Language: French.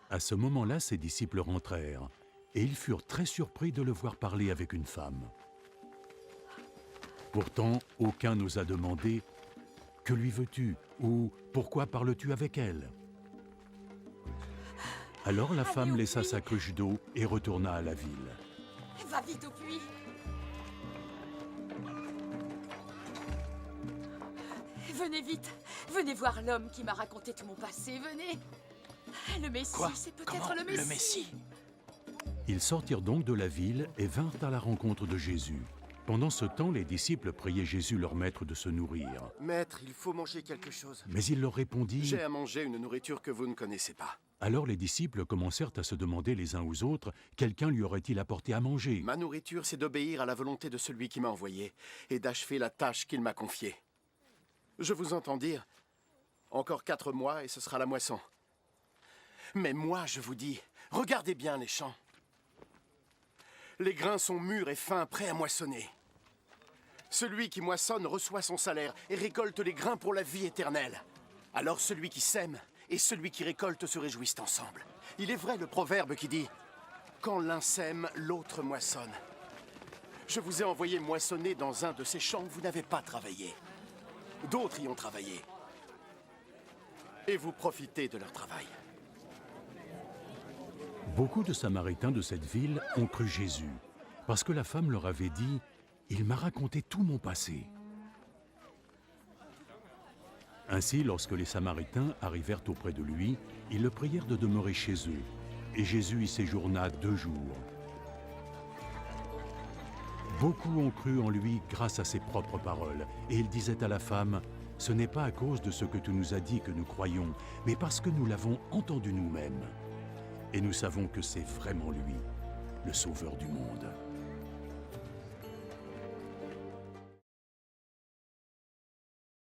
À ce moment-là, ses disciples rentrèrent, et ils furent très surpris de le voir parler avec une femme. Pourtant, aucun n'osa demander « Que lui veux-tu » ou « Pourquoi parles-tu avec elle ?» Alors la femme au laissa puits. sa cruche d'eau et retourna à la ville. Va vite au puits. Venez vite. Venez voir l'homme qui m'a raconté tout mon passé. Venez. Le Messie, Quoi? c'est Comment? peut-être le Messie. Le Messie? Ils sortirent donc de la ville et vinrent à la rencontre de Jésus. Pendant ce temps, les disciples priaient Jésus leur maître de se nourrir. Maître, il faut manger quelque chose. Mais il leur répondit... J'ai à manger une nourriture que vous ne connaissez pas. Alors les disciples commencèrent à se demander les uns aux autres, quelqu'un lui aurait-il apporté à manger? Ma nourriture, c'est d'obéir à la volonté de celui qui m'a envoyé et d'achever la tâche qu'il m'a confiée. Je vous entends dire, encore 4 mois et ce sera la moisson. Mais moi, je vous dis, regardez bien les champs. Les grains sont mûrs et fins, prêts à moissonner. Celui qui moissonne reçoit son salaire et récolte les grains pour la vie éternelle. Alors celui qui sème et celui qui récolte se réjouissent ensemble. Il est vrai le proverbe qui dit « Quand l'un sème, l'autre moissonne ». Je vous ai envoyé moissonner dans un de ces champs où vous n'avez pas travaillé. D'autres y ont travaillé. Et vous profitez de leur travail. Beaucoup de Samaritains de cette ville ont cru Jésus, parce que la femme leur avait dit « Il m'a raconté tout mon passé ». Ainsi, lorsque les Samaritains arrivèrent auprès de lui, ils le prièrent de demeurer chez eux, et Jésus y séjourna 2 jours. Beaucoup ont cru en lui grâce à ses propres paroles, et il disait à la femme « Ce n'est pas à cause de ce que tu nous as dit que nous croyons, mais parce que nous l'avons entendu nous-mêmes. Et nous savons que c'est vraiment lui, le Sauveur du monde. »